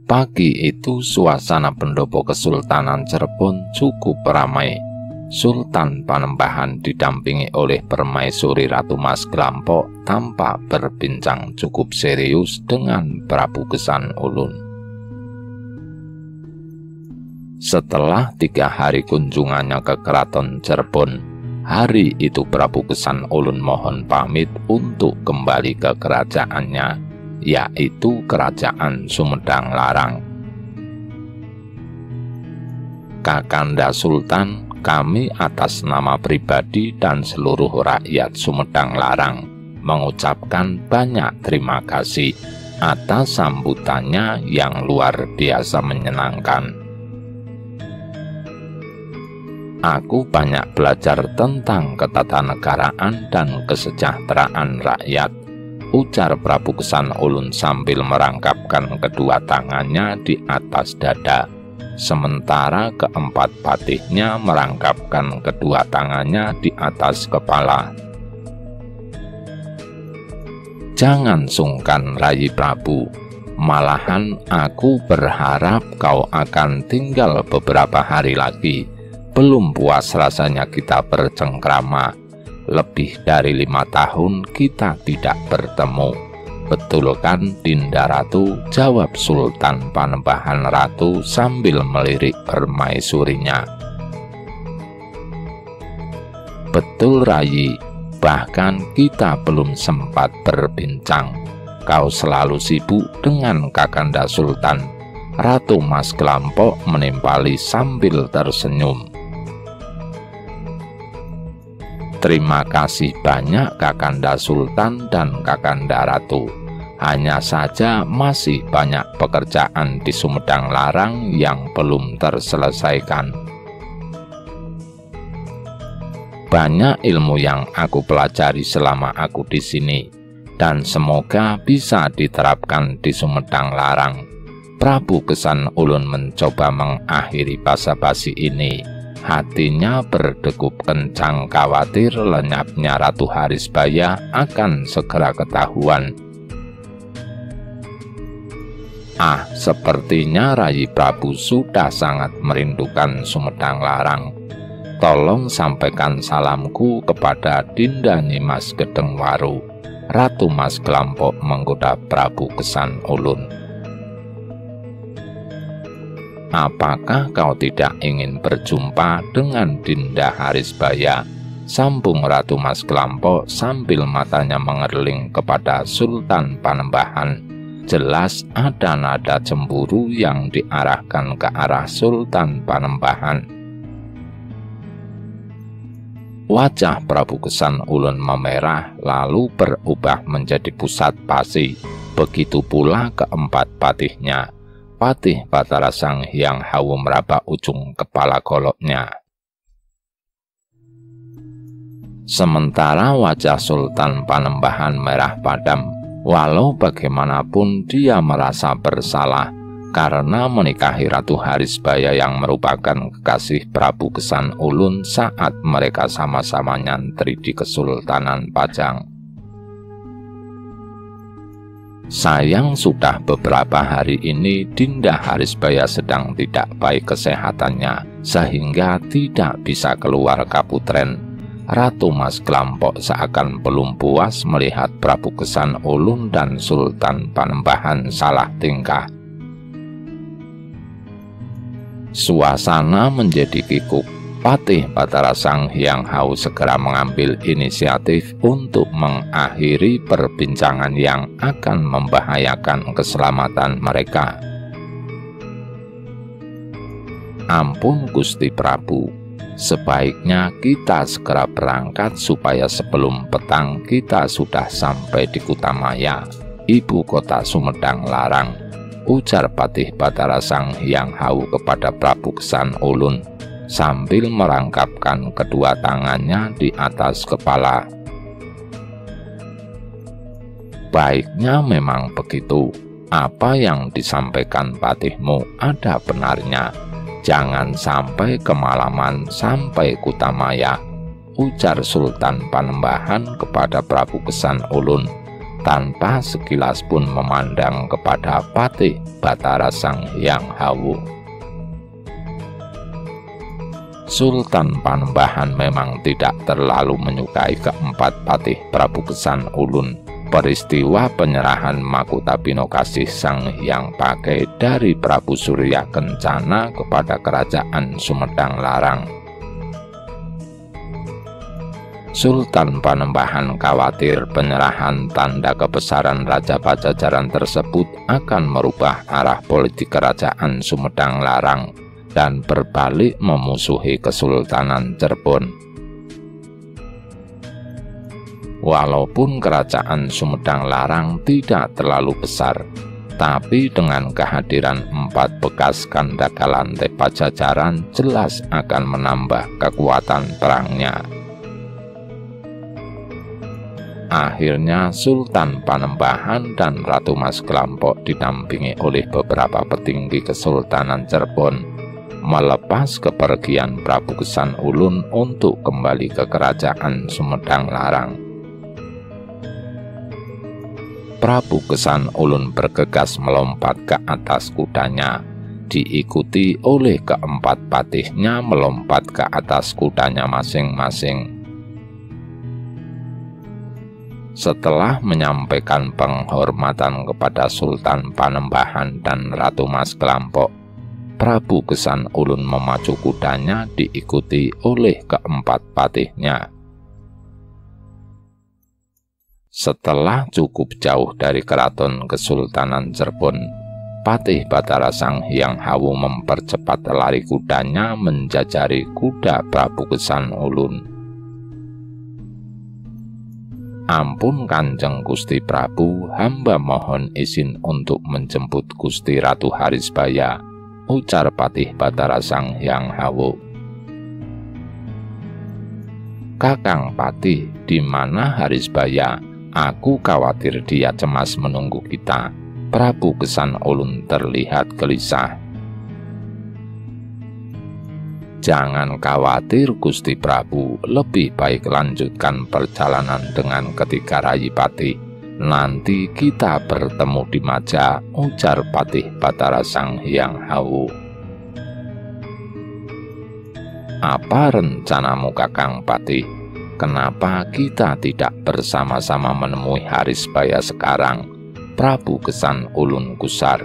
Pagi itu suasana pendopo Kesultanan Cirebon cukup ramai. Sultan Panembahan didampingi oleh Permaisuri Ratu Mas Glampok tampak berbincang cukup serius dengan Prabu Gesan Ulun. Setelah 3 hari kunjungannya ke Keraton Cirebon, hari itu Prabu Gesan Ulun mohon pamit untuk kembali ke kerajaannya, yaitu Kerajaan Sumedang Larang. Kakanda Sultan, kami atas nama pribadi dan seluruh rakyat Sumedang Larang mengucapkan banyak terima kasih atas sambutannya yang luar biasa menyenangkan. Aku banyak belajar tentang ketatanegaraan dan kesejahteraan rakyat, ujar Prabu Gesan Ulun sambil merangkapkan kedua tangannya di atas dada, sementara keempat patihnya merangkapkan kedua tangannya di atas kepala. Jangan sungkan, Rai Prabu, malahan aku berharap kau akan tinggal beberapa hari lagi. Belum puas rasanya kita bercengkrama. Lebih dari 5 tahun kita tidak bertemu. Betul kan, Dinda Ratu? Jawab Sultan Panembahan Ratu sambil melirik permaisurinya. Betul, Rai. Bahkan kita belum sempat berbincang. Kau selalu sibuk dengan Kakanda Sultan. Ratu Mas Glampok menimpali sambil tersenyum. Terima kasih banyak Kakanda Sultan dan Kakanda Ratu. Hanya saja masih banyak pekerjaan di Sumedang Larang yang belum terselesaikan. Banyak ilmu yang aku pelajari selama aku di sini, dan semoga bisa diterapkan di Sumedang Larang. Prabu Gesan Ulun mencoba mengakhiri basa-basi ini. Hatinya berdegup kencang khawatir lenyapnya Ratu Harisbaya akan segera ketahuan. Sepertinya Rai Prabu sudah sangat merindukan Sumedang Larang. Tolong sampaikan salamku kepada Dinda Nimas Gedengwaru. Ratu Mas Glampok menggoda Prabu Gesan Ulun. Apakah kau tidak ingin berjumpa dengan Dinda Harisbaya? Sambung Ratu Mas Glampok sambil matanya mengerling kepada Sultan Panembahan. Jelas ada nada cemburu yang diarahkan ke arah Sultan Panembahan. Wajah Prabu Gesan Ulun memerah lalu berubah menjadi pusat pasi. Begitu pula keempat patihnya. Patih Batara Sang Hyang Hawu meraba ujung kepala goloknya. Sementara wajah Sultan Panembahan merah padam. Walau bagaimanapun dia merasa bersalah karena menikahi Ratu Harisbaya yang merupakan kekasih Prabu Gesan Ulun saat mereka sama-sama nyantri di Kesultanan Pajang. Sayang sudah beberapa hari ini Dinda Harisbaya sedang tidak baik kesehatannya, sehingga tidak bisa keluar kaputren. Ratu Mas Glampok seakan belum puas melihat Prabu Gesan Ulun dan Sultan Panembahan salah tingkah. Suasana menjadi kikuk. Patih Batara Sang Hyang Hawu segera mengambil inisiatif untuk mengakhiri perbincangan yang akan membahayakan keselamatan mereka. Ampun Gusti Prabu, sebaiknya kita segera berangkat supaya sebelum petang kita sudah sampai di Kutamaya, ibu kota Sumedang Larang, ujar Patih Batara Sang Hyang Hawu kepada Prabu Gesan Ulun sambil merangkapkan kedua tangannya di atas kepala. Baiknya memang begitu. Apa yang disampaikan patihmu ada benarnya. Jangan sampai kemalaman sampai Kutamaya, ujar Sultan Panembahan kepada Prabu Gesan Ulun tanpa sekilas pun memandang kepada Patih Batara Sang Hyang Hawu. Sultan Panembahan memang tidak terlalu menyukai keempat patih Prabu Kesan Ulun. Peristiwa penyerahan mahkota Binokasih Sang Hyang Pakai dari Prabu Surya Kencana kepada Kerajaan Sumedang Larang. Sultan Panembahan khawatir penyerahan tanda kebesaran Raja Pajajaran tersebut akan merubah arah politik Kerajaan Sumedang Larang dan berbalik memusuhi Kesultanan Cirebon. Walaupun Kerajaan Sumedang Larang tidak terlalu besar, tapi dengan kehadiran 4 bekas Kandagalantai Pajajaran jelas akan menambah kekuatan perangnya. Akhirnya Sultan Panembahan dan Ratu Mas Kelampok didampingi oleh beberapa petinggi Kesultanan Cirebon melepas kepergian Prabu Kesan Ulun untuk kembali ke Kerajaan Sumedang Larang. Prabu Kesan Ulun bergegas melompat ke atas kudanya, diikuti oleh keempat patihnya melompat ke atas kudanya masing-masing. Setelah menyampaikan penghormatan kepada Sultan Panembahan dan Ratu Mas Kelampok, Prabu Kesan Ulun memacu kudanya diikuti oleh keempat patihnya. Setelah cukup jauh dari keraton Kesultanan Cirebon, Patih Batara Sang Hyang Hawu mempercepat lari kudanya menjajari kuda Prabu Kesan Ulun. "Ampun Kanjeng Gusti Prabu, hamba mohon izin untuk menjemput Gusti Ratu Harisbaya," ujar Patih Batara Sang Hyang Hawu. "Kakang Patih, di mana Harisbaya? Aku khawatir dia cemas menunggu kita." Prabu Kesan Ulun terlihat gelisah. "Jangan khawatir Gusti Prabu, lebih baik lanjutkan perjalanan dengan ketiga Rayi Patih. Nanti kita bertemu di Maja," ujar Patih Batara Sang Hyang Hawu. "Apa rencanamu Kakang Patih? Kenapa kita tidak bersama-sama menemui Harisbaya sekarang?" Prabu Kesan Ulun gusar.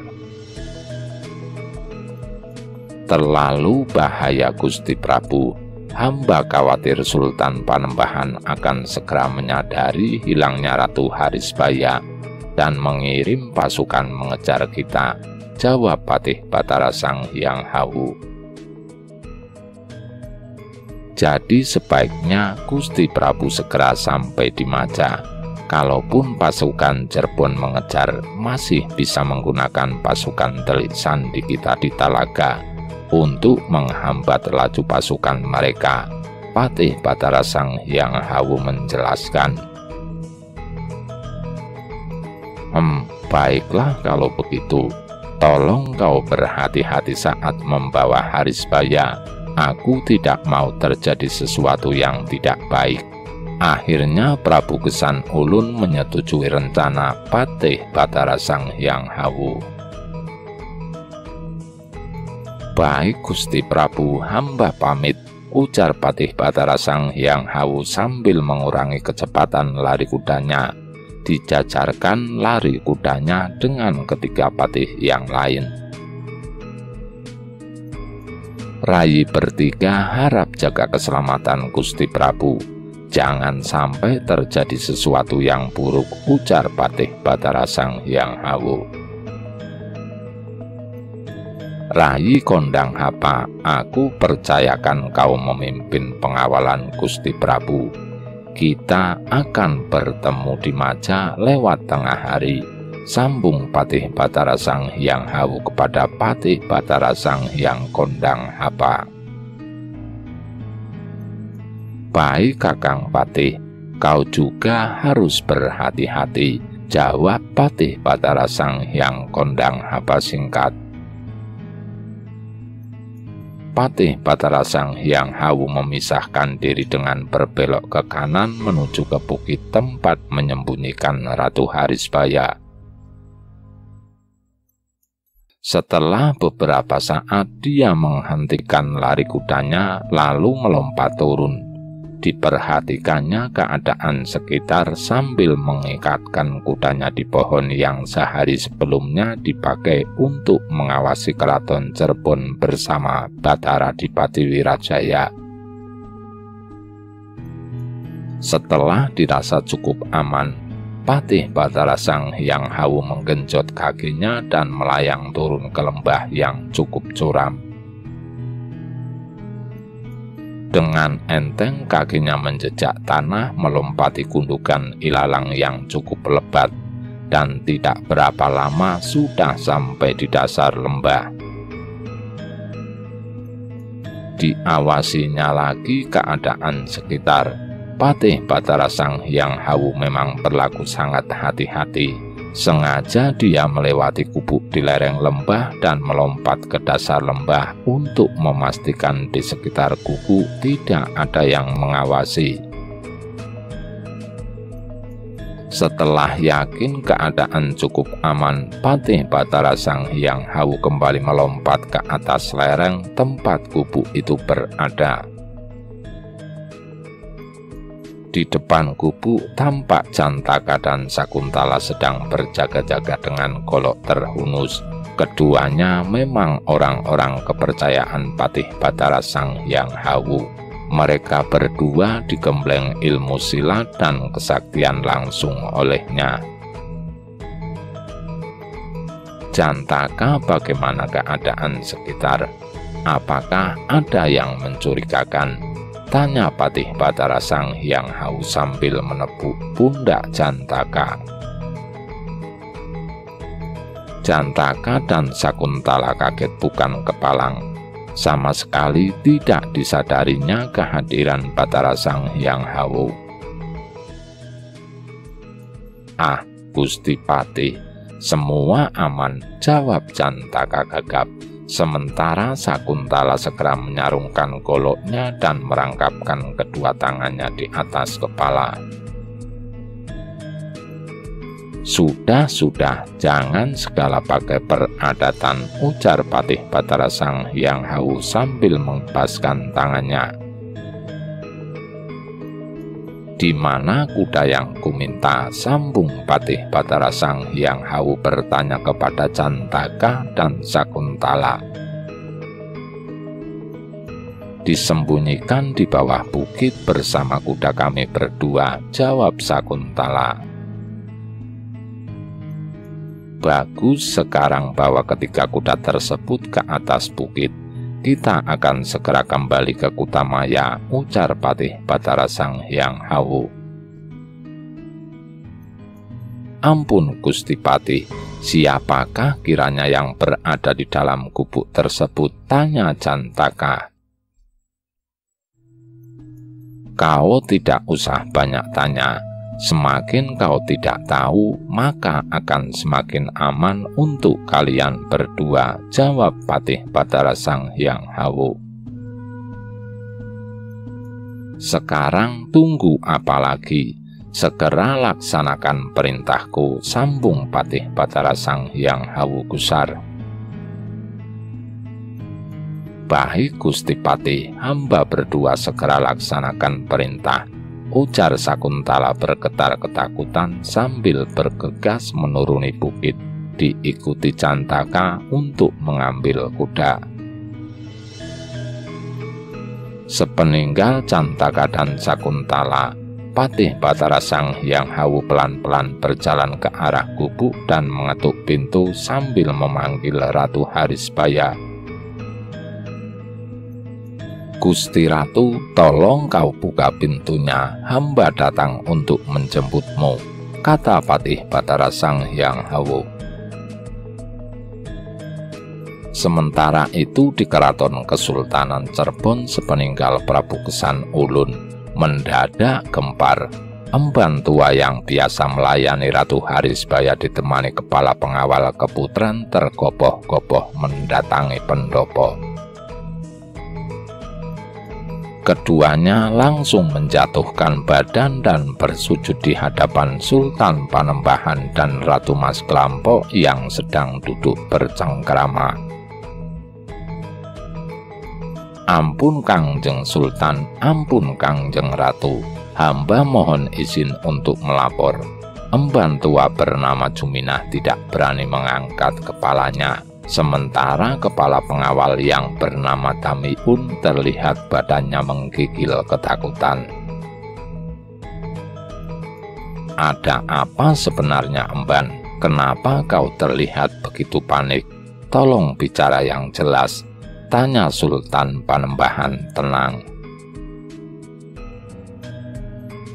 "Terlalu bahaya Gusti Prabu. Hamba khawatir Sultan Panembahan akan segera menyadari hilangnya Ratu Harisbaya dan mengirim pasukan mengejar kita," jawab Patih Batara Sang Hyang Hawu. "Jadi sebaiknya Gusti Prabu segera sampai di Maja. Kalaupun pasukan Cirebon mengejar, masih bisa menggunakan pasukan Telik Sandi kita di Talaga untuk menghambat laju pasukan mereka," Patih Batara Sang Hyang Hawu menjelaskan. Baiklah kalau begitu. Tolong kau berhati-hati saat membawa Harisbaya. Aku tidak mau terjadi sesuatu yang tidak baik." Akhirnya Prabu Kesan Ulun menyetujui rencana Patih Batara Sang Hyang Hawu. "Baik Gusti Prabu, hamba pamit," ujar Patih Batara Sang Hyang Hawu sambil mengurangi kecepatan lari kudanya. Dijajarkan lari kudanya dengan ketiga patih yang lain. Rayi bertiga harap jaga keselamatan Gusti Prabu. "Jangan sampai terjadi sesuatu yang buruk," ujar Patih Batara Sang Hyang Hawu. "Rayi Kondang Hapa, aku percayakan kau memimpin pengawalan Gusti Prabu. Kita akan bertemu di Maja lewat tengah hari," sambung Patih Batara Sang Hyang Hawu kepada Patih Batara Sang Hyang Kondang Hapa. "Baik Kakang Patih, kau juga harus berhati-hati," jawab Patih Batara Sang Hyang Kondang Hapa singkat. Patih Batara Sang Hyang Hawu memisahkan diri dengan berbelok ke kanan menuju ke bukit tempat menyembunyikan Ratu Harisbaya. Setelah beberapa saat dia menghentikan lari kudanya lalu melompat turun. Diperhatikannya keadaan sekitar sambil mengikatkan kudanya di pohon yang sehari sebelumnya dipakai untuk mengawasi keraton Cirebon bersama Batara Adipati Wirajaya. Setelah dirasa cukup aman, Patih Batara Sang Hyang Hawu menggenjot kakinya dan melayang turun ke lembah yang cukup curam. Dengan enteng kakinya menjejak tanah melompati gundukan ilalang yang cukup lebat dan tidak berapa lama sudah sampai di dasar lembah. Diawasinya lagi keadaan sekitar. Patih Batara Sang Hyang Hawu memang berlaku sangat hati-hati. Sengaja dia melewati gubuk di lereng lembah dan melompat ke dasar lembah untuk memastikan di sekitar gubuk tidak ada yang mengawasi. Setelah yakin keadaan cukup aman, Patih Batara Sang Hyang Hawu kembali melompat ke atas lereng tempat gubuk itu berada. Di depan gubuk tampak Jantaka dan Sakuntala sedang berjaga-jaga dengan golok terhunus. Keduanya memang orang-orang kepercayaan Patih Batara Sang Hyang Hawu. Mereka berdua digembleng ilmu silat dan kesaktian langsung olehnya. Jantaka, bagaimana keadaan sekitar? Apakah ada yang mencurigakan? Tanya Patih Batara Sang Hyang Hawu sambil menepuk pundak Jantaka. Jantaka dan Sakuntala kaget bukan kepalang. Sama sekali tidak disadarinya kehadiran Batara Sang Hyang Hawu. "Ah, Gusti Patih, semua aman," jawab Jantaka gagap. Sementara Sakuntala segera menyarungkan goloknya dan merangkapkan kedua tangannya di atas kepala. Sudah, jangan segala pakai peradatan," ujar Patih Batara Sang Hyang Hawu sambil mengepaskan tangannya. "Di mana kuda yang kuminta?" sambung Patih Batara Sang Hyang Hawu bertanya kepada Jantaka dan Sakuntala. "Disembunyikan di bawah bukit bersama kuda kami berdua," jawab Sakuntala. "Bagus, sekarang bawa ketiga kuda tersebut ke atas bukit. Kita akan segera kembali ke Kutamaya," ujar Patih Batara Sang Hyang Hawu. "Ampun Gusti Patih, siapakah kiranya yang berada di dalam gubuk tersebut?" tanya Jantaka. "Kau tidak usah banyak tanya. Semakin kau tidak tahu, maka akan semakin aman untuk kalian berdua," jawab Patih Batara Sang Hyang Hawu. "Sekarang tunggu apa lagi? Segera laksanakan perintahku," sambung Patih Batara Sang Hyang Hawu gusar. "Baik Gusti Patih, hamba berdua segera laksanakan perintah," ujar Sakuntala bergetar ketakutan sambil bergegas menuruni bukit, diikuti Jantaka untuk mengambil kuda. Sepeninggal Jantaka dan Sakuntala, Patih Batara Sang Hyang Hawu pelan-pelan berjalan ke arah gubuk dan mengetuk pintu sambil memanggil Ratu Harisbaya. "Gusti Ratu, tolong kau buka pintunya, hamba datang untuk menjemputmu," kata Patih Batara Sang Hyang Hawu. Sementara itu di Keraton Kesultanan Cirebon sepeninggal Prabu Kesan Ulun, mendadak gempar. Emban tua yang biasa melayani Ratu Harisbaya ditemani kepala pengawal keputren tergopoh-gopoh mendatangi pendopo. Keduanya langsung menjatuhkan badan dan bersujud di hadapan Sultan Panembahan dan Ratu Mas Kelampok yang sedang duduk bercengkrama. "Ampun Kangjeng Sultan, ampun Kangjeng Ratu, hamba mohon izin untuk melapor." Emban tua bernama Juminah tidak berani mengangkat kepalanya. Sementara kepala pengawal yang bernama Damiun terlihat badannya menggigil ketakutan. "Ada apa sebenarnya Emban? Kenapa kau terlihat begitu panik? Tolong bicara yang jelas," tanya Sultan Panembahan tenang.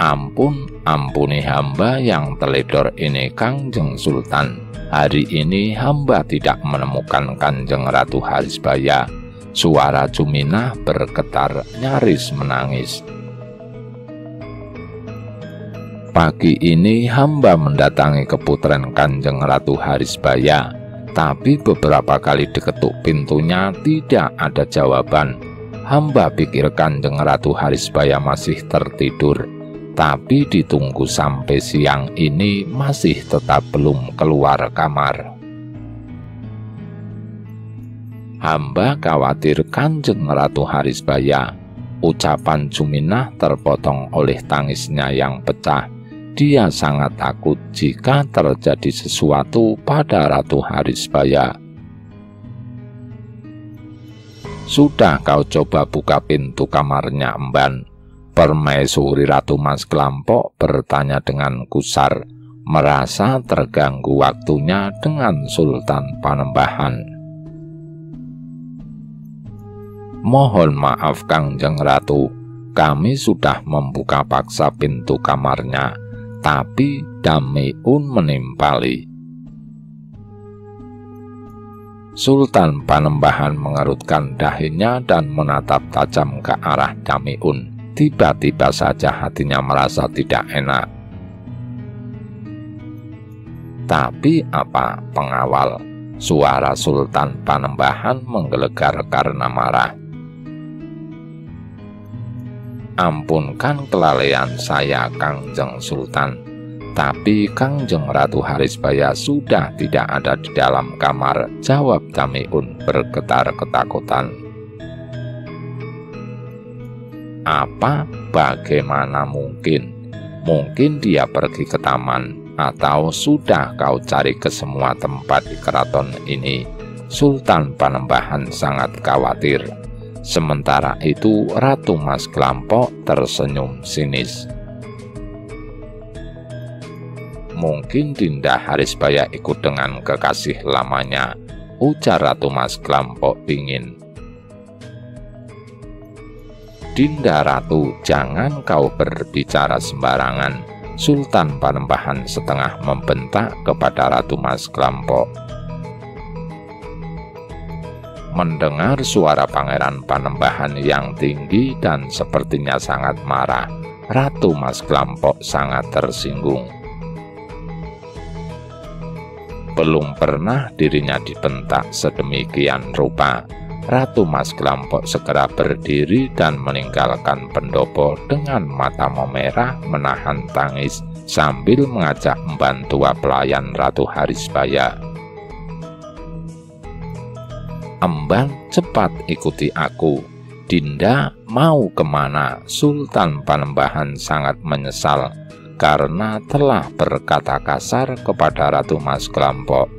"Ampuni hamba yang teledor ini Kangjeng Sultan. Hari ini hamba tidak menemukan Kanjeng Ratu Harisbaya." Suara Juminah bergetar nyaris menangis. "Pagi ini hamba mendatangi keputren Kanjeng Ratu Harisbaya, tapi beberapa kali diketuk pintunya tidak ada jawaban. Hamba pikir Kanjeng Ratu Harisbaya masih tertidur, tapi ditunggu sampai siang ini masih tetap belum keluar kamar. Hamba khawatir Kanjeng Ratu Harisbaya." Ucapan Juminah terpotong oleh tangisnya yang pecah. Dia sangat takut jika terjadi sesuatu pada Ratu Harisbaya. "Sudah kau coba buka pintu kamarnya Emban?" Permaisuri Ratu Mas Kelampok bertanya dengan gusar, merasa terganggu waktunya dengan Sultan Panembahan. "Mohon maaf Kangjeng Ratu, kami sudah membuka paksa pintu kamarnya, tapi Damiun menimpali." Sultan Panembahan mengerutkan dahinya dan menatap tajam ke arah Damiun. Tiba-tiba saja hatinya merasa tidak enak. "Tapi apa, pengawal?" Suara Sultan Panembahan menggelegar karena marah. "Ampunkan kelalaian saya Kangjeng Sultan, tapi Kanjeng Ratu Harisbaya sudah tidak ada di dalam kamar," jawab Damiun bergetar ketakutan. "Apa? Bagaimana mungkin? Mungkin dia pergi ke taman, atau sudah kau cari ke semua tempat di keraton ini?" Sultan Panembahan sangat khawatir. Sementara itu Ratu Mas Kelampok tersenyum sinis. "Mungkin Dinda Harisbaya ikut dengan kekasih lamanya," ujar Ratu Mas Kelampok dingin. "Dinda Ratu, jangan kau berbicara sembarangan," Sultan Panembahan setengah membentak kepada Ratu Mas Kelampok. Mendengar suara Pangeran Panembahan yang tinggi dan sepertinya sangat marah, Ratu Mas Kelampok sangat tersinggung. Belum pernah dirinya dibentak sedemikian rupa. Ratu Mas Kelampok segera berdiri dan meninggalkan pendopo dengan mata memerah menahan tangis sambil mengajak emban tua pelayan Ratu Harisbaya. "Emban, cepat ikuti aku. Dinda mau kemana?" Sultan Panembahan sangat menyesal karena telah berkata kasar kepada Ratu Mas Kelampok.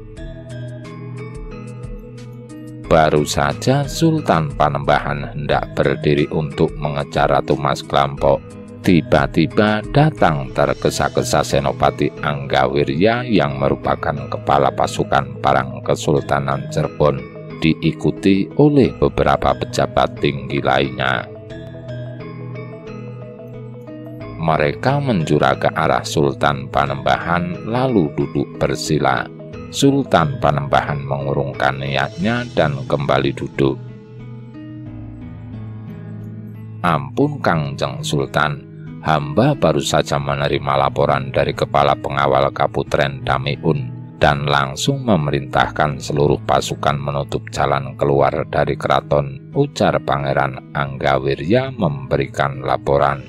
Baru saja Sultan Panembahan hendak berdiri untuk mengejar Ratu Mas Kelampok, tiba-tiba datang tergesa-gesa Senopati Anggawirya yang merupakan kepala pasukan perang Kesultanan Cirebon, diikuti oleh beberapa pejabat tinggi lainnya. Mereka menjura ke arah Sultan Panembahan lalu duduk bersila. Sultan Panembahan mengurungkan niatnya dan kembali duduk. "Ampun Kangjeng Sultan, hamba baru saja menerima laporan dari Kepala Pengawal Kaputren Damiun dan langsung memerintahkan seluruh pasukan menutup jalan keluar dari keraton, ujar Pangeran Anggawirya memberikan laporan.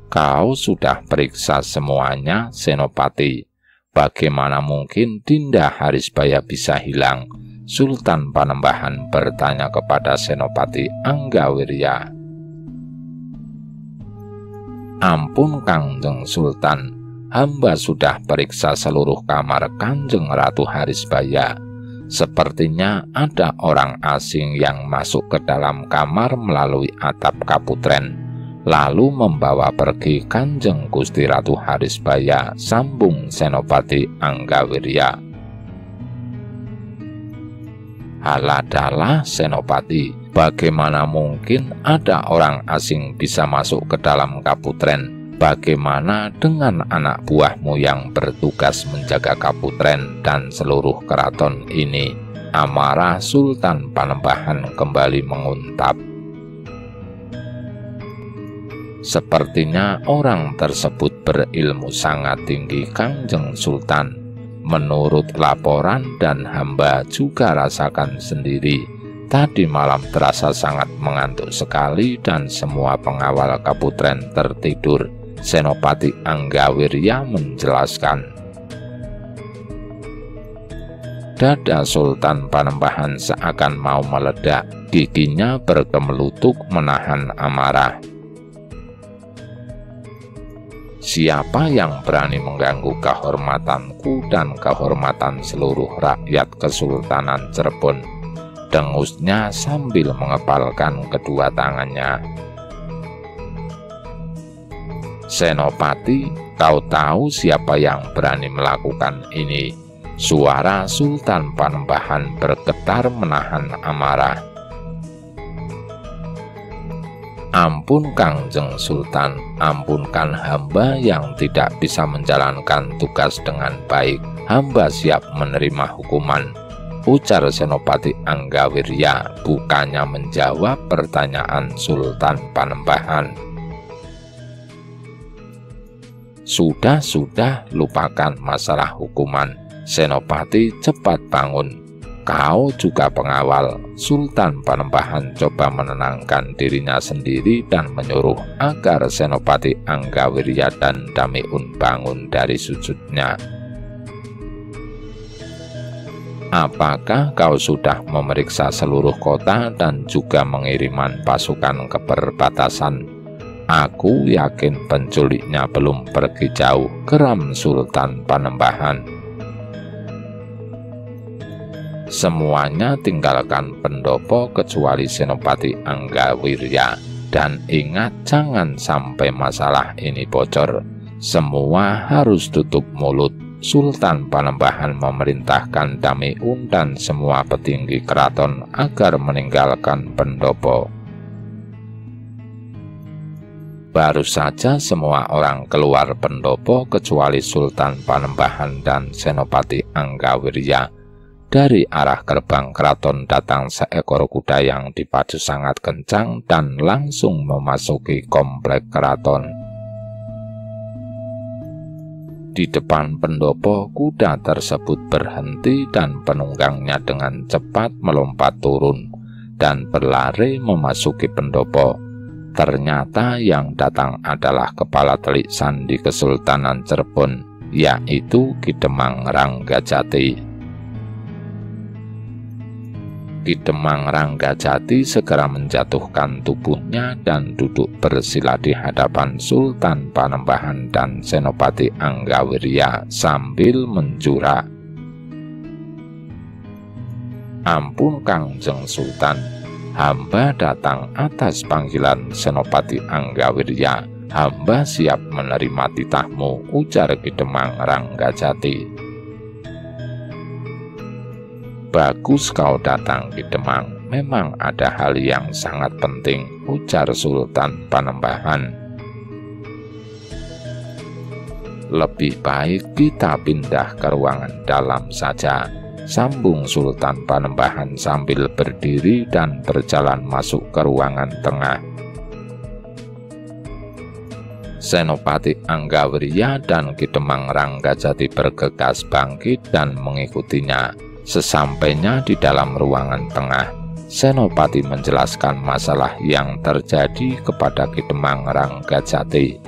Kau sudah periksa semuanya, Senopati. Bagaimana mungkin Dinda Harisbaya bisa hilang? Sultan Panembahan bertanya kepada Senopati Anggawirya. Ampun Kanjeng Sultan, hamba sudah periksa seluruh kamar Kanjeng Ratu Harisbaya. Sepertinya ada orang asing yang masuk ke dalam kamar melalui atap kaputren, lalu membawa pergi Kanjeng Gusti Ratu Harisbaya, sambung Senopati Anggawirya. Haladalah Senopati, bagaimana mungkin ada orang asing bisa masuk ke dalam kaputren? Bagaimana dengan anak buahmu yang bertugas menjaga kaputren dan seluruh keraton ini? Amarah Sultan Panembahan kembali menguntap. Sepertinya orang tersebut berilmu sangat tinggi, Kanjeng Sultan. Menurut laporan dan hamba juga rasakan sendiri, tadi malam terasa sangat mengantuk sekali dan semua pengawal kaputren tertidur. Senopati Anggawirya menjelaskan. Dada Sultan Panembahan seakan mau meledak, giginya bergemelutuk menahan amarah. Siapa yang berani mengganggu kehormatanku dan kehormatan seluruh rakyat Kesultanan Cirebon? Dengusnya sambil mengepalkan kedua tangannya. Senopati, kau tahu siapa yang berani melakukan ini? Suara Sultan Panembahan bergetar menahan amarah. Ampun Kanjeng Sultan, ampunkan hamba yang tidak bisa menjalankan tugas dengan baik. Hamba siap menerima hukuman, ujar Senopati Anggawirya, bukannya menjawab pertanyaan Sultan Panembahan. Sudah, lupakan masalah hukuman. Senopati, cepat bangun. Kau juga pengawal. Sultan Panembahan coba menenangkan dirinya sendiri dan menyuruh agar Senopati Anggawirya dan Damiun bangun dari sujudnya. Apakah kau sudah memeriksa seluruh kota dan juga mengiriman pasukan ke perbatasan? Aku yakin penculiknya belum pergi jauh, geram Sultan Panembahan. Semuanya tinggalkan pendopo kecuali Senopati Anggawirya. Dan ingat, jangan sampai masalah ini bocor. Semua harus tutup mulut. Sultan Panembahan memerintahkan Damiun dan semua petinggi keraton agar meninggalkan pendopo. Baru saja semua orang keluar pendopo kecuali Sultan Panembahan dan Senopati Anggawirya. Dari arah gerbang keraton datang seekor kuda yang dipacu sangat kencang dan langsung memasuki komplek keraton. Di depan pendopo, kuda tersebut berhenti dan penunggangnya dengan cepat melompat turun dan berlari memasuki pendopo. Ternyata yang datang adalah kepala telik sandi Kesultanan Cirebon, yaitu Ki Demang Ranggajati. Ki Demang Ranggajati segera menjatuhkan tubuhnya dan duduk bersila di hadapan Sultan Panembahan dan Senopati Anggawirya sambil menjura. Ampun Kanjeng Sultan, hamba datang atas panggilan Senopati Anggawirya. Hamba siap menerima titahmu, ujar Ki Demang Ranggajati. Bagus kau datang Ki Demang, memang ada hal yang sangat penting, ujar Sultan Panembahan. Lebih baik kita pindah ke ruangan dalam saja, sambung Sultan Panembahan sambil berdiri dan berjalan masuk ke ruangan tengah. Senopati Anggawirya dan Ki Demang Ranggajati bergegas bangkit dan mengikutinya. Sesampainya di dalam ruangan tengah, Senopati menjelaskan masalah yang terjadi kepada Ki Demang Ranggajati.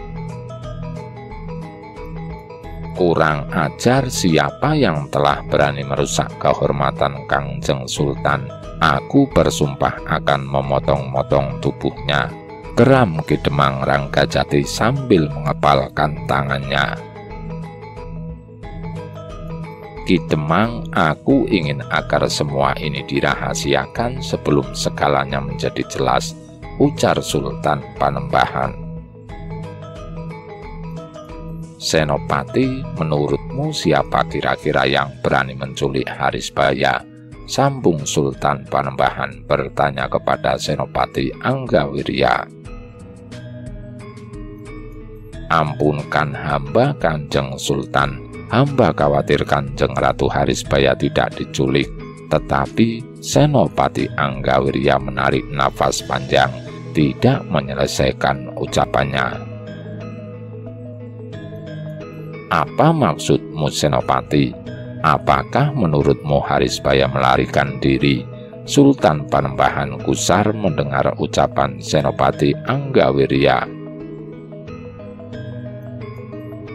Kurang ajar, siapa yang telah berani merusak kehormatan Kangjeng Sultan? Aku bersumpah akan memotong-motong tubuhnya, geram Ki Demang Ranggajati sambil mengepalkan tangannya. Ki Demang, aku ingin agar semua ini dirahasiakan sebelum segalanya menjadi jelas, ujar Sultan Panembahan. Senopati, menurutmu siapa kira-kira yang berani menculik Harisbaya? Sambung Sultan Panembahan bertanya kepada Senopati Anggawirya. Ampunkan hamba Kanjeng Sultan, hamba khawatir Kanjeng Ratu Harisbaya tidak diculik. Tetapi Senopati Anggawirya menarik nafas panjang, tidak menyelesaikan ucapannya. Apa maksudmu Senopati? Apakah menurutmu Harisbaya melarikan diri? Sultan Panembahan gusar mendengar ucapan Senopati Anggawirya.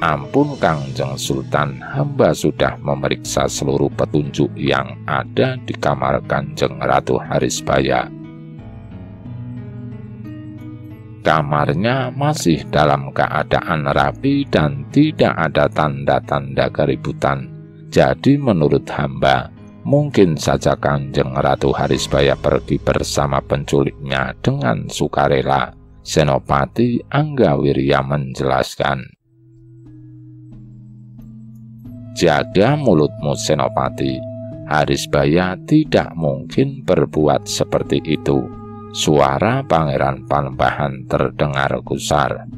Ampun Kangjeng Sultan, hamba sudah memeriksa seluruh petunjuk yang ada di kamar Kanjeng Ratu Harisbaya. Kamarnya masih dalam keadaan rapi dan tidak ada tanda-tanda keributan. Jadi menurut hamba, mungkin saja Kanjeng Ratu Harisbaya pergi bersama penculiknya dengan sukarela. Senopati Anggawirya menjelaskan. Jaga mulutmu Senopati, Harisbaya tidak mungkin berbuat seperti itu. Suara Pangeran Panembahan terdengar gusar.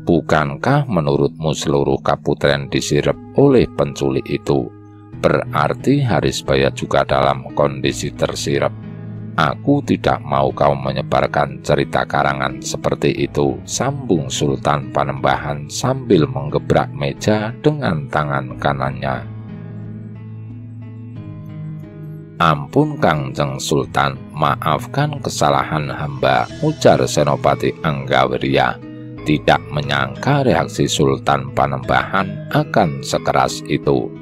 Bukankah menurutmu seluruh kaputren disirep oleh penculik itu? Berarti Harisbaya juga dalam kondisi tersirep. Aku tidak mau kau menyebarkan cerita karangan seperti itu, sambung Sultan Panembahan sambil menggebrak meja dengan tangan kanannya. Ampun Kangjeng Sultan, maafkan kesalahan hamba, ujar Senopati Anggawirya. Tidak menyangka reaksi Sultan Panembahan akan sekeras itu.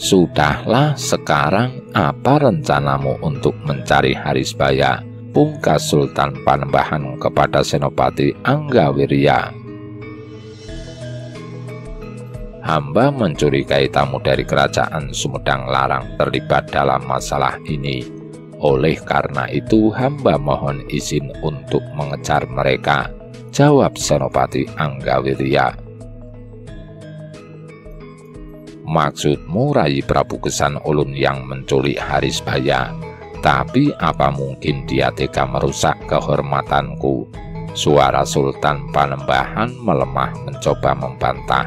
Sudahlah, sekarang apa rencanamu untuk mencari Harisbaya? Pungkas Sultan Panembahan kepada Senopati Anggawirya. Hamba mencurigai tamu dari kerajaan Sumedang Larang terlibat dalam masalah ini. Oleh karena itu hamba mohon izin untuk mengejar mereka, jawab Senopati Anggawirya. Maksudmu Rai Prabu Gesan Ulun yang menculik Harisbaya? Tapi apa mungkin dia tega merusak kehormatanku? Suara Sultan Panembahan melemah mencoba membantah.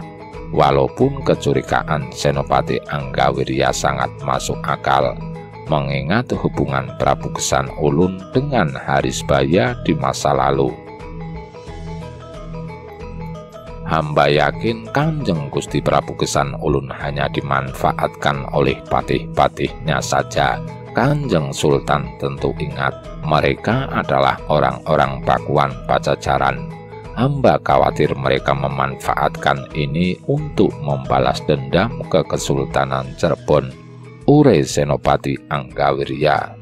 Walaupun kecurigaan Senopati Anggawirya sangat masuk akal, mengingat hubungan Prabu Gesan Ulun dengan Harisbaya di masa lalu. Hamba yakin Kanjeng Gusti Prabu Gesan Ulun hanya dimanfaatkan oleh patih-patihnya saja. Kanjeng Sultan tentu ingat, mereka adalah orang-orang Pakuan Pajajaran. Hamba khawatir mereka memanfaatkan ini untuk membalas dendam ke Kesultanan Cirebon, ure Senopati Anggawirya.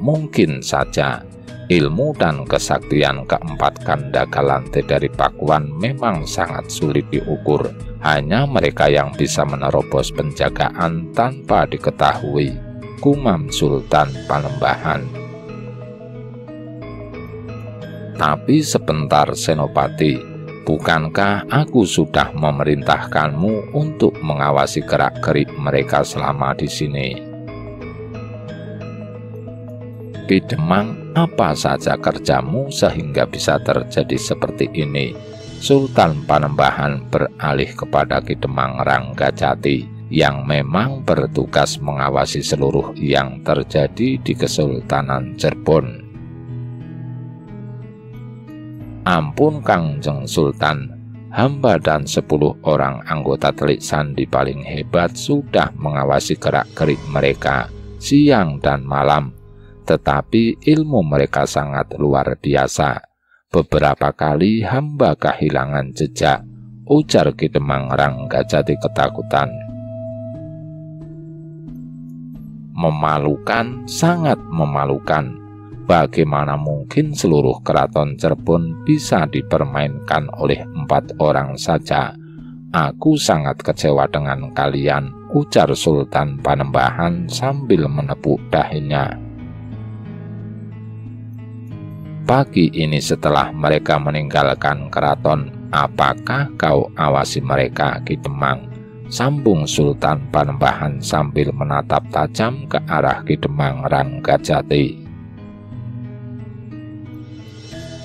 Mungkin saja. Ilmu dan kesaktian keempat Kandagalanti dari Pakuan memang sangat sulit diukur. Hanya mereka yang bisa menerobos penjagaan tanpa diketahui, gumam Sultan Panembahan. Tapi sebentar Senopati, bukankah aku sudah memerintahkanmu untuk mengawasi gerak-gerik mereka selama di sini? Ki Demang, apa saja kerjamu sehingga bisa terjadi seperti ini? Sultan Panembahan beralih kepada Ki Demang Ranggajati. yang memang bertugas mengawasi seluruh yang terjadi di Kesultanan Cirebon. Ampun Kangjeng Sultan, hamba dan 10 orang anggota Telik Sandi paling hebat sudah mengawasi gerak-gerik mereka siang dan malam, tetapi ilmu mereka sangat luar biasa. Beberapa kali hamba kehilangan jejak, ujar Ki Demang Ranggajati ketakutan. Memalukan, sangat memalukan. Bagaimana mungkin seluruh keraton Cirebon bisa dipermainkan oleh 4 orang saja? Aku sangat kecewa dengan kalian, ujar Sultan Panembahan sambil menepuk dahinya. Pagi ini setelah mereka meninggalkan keraton, apakah kau awasi mereka, Ki Demang? Sambung Sultan Panembahan sambil menatap tajam ke arah Ki Demang Ranggajati.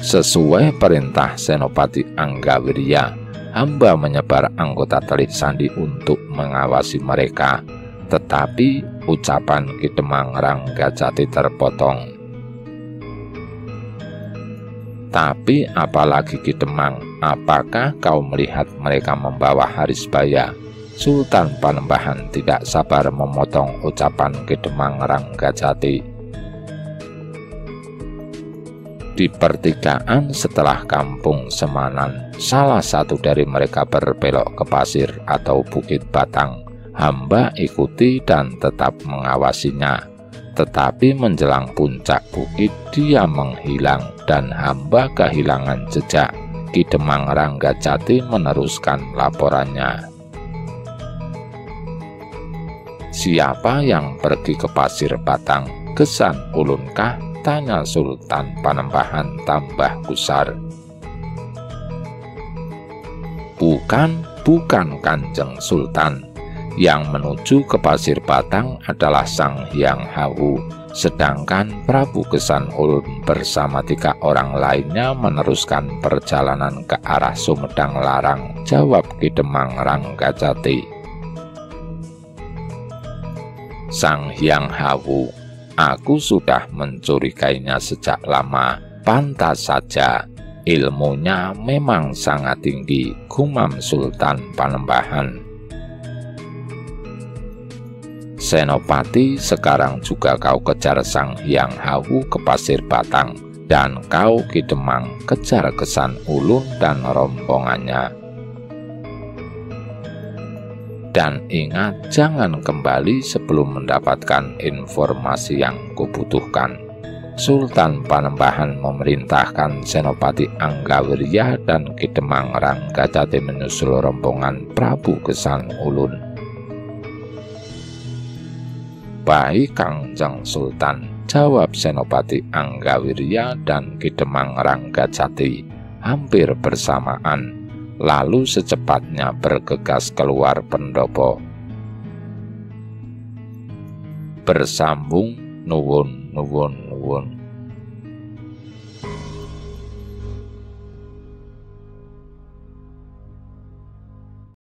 Sesuai perintah Senopati Anggawirya, hamba menyebar anggota Telik Sandi untuk mengawasi mereka, tetapi ucapan Ki Demang Ranggajati terpotong. Tapi apalagi Ki Demang, apakah kau melihat mereka membawa Harisbaya? Sultan Panembahan tidak sabar memotong ucapan Ki Demang Ranggajati. Di pertigaan setelah kampung Semanan, salah satu dari mereka berbelok ke pasir atau Bukit Batang. Hamba ikuti dan tetap mengawasinya. Tetapi menjelang puncak bukit dia menghilang dan hamba kehilangan jejak. Ki Demang Ranggajati meneruskan laporannya. Siapa yang pergi ke pasir Batang? Gesan ulunkah? Tanya Sultan Panembahan tambah gusar. Bukan Kanjeng Sultan. Yang menuju ke pasir Batang adalah Sang Hyang Hawu, sedangkan Prabu Gesan Ulun bersama 3 orang lainnya meneruskan perjalanan ke arah Sumedang Larang, jawab Ki Demang Ranggajati. Sang Hyang Hawu, aku sudah mencurigainya sejak lama. Pantas saja, ilmunya memang sangat tinggi, gumam Sultan Panembahan. Senopati, sekarang juga kau kejar Sang Hyang Hawu ke pasir Batang, dan kau Ki Demang kejar Gesan Ulun dan rombongannya. Dan ingat, jangan kembali sebelum mendapatkan informasi yang kubutuhkan. Sultan Panembahan memerintahkan Senopati Anggawirya dan Ki Demang Ranggajati menyusul rombongan Prabu Gesan Ulun. Baik Kangjeng Sultan, jawab Senopati Anggawirya dan Ki Demang Ranggajati hampir bersamaan, lalu secepatnya bergegas keluar pendopo. Bersambung nuwun.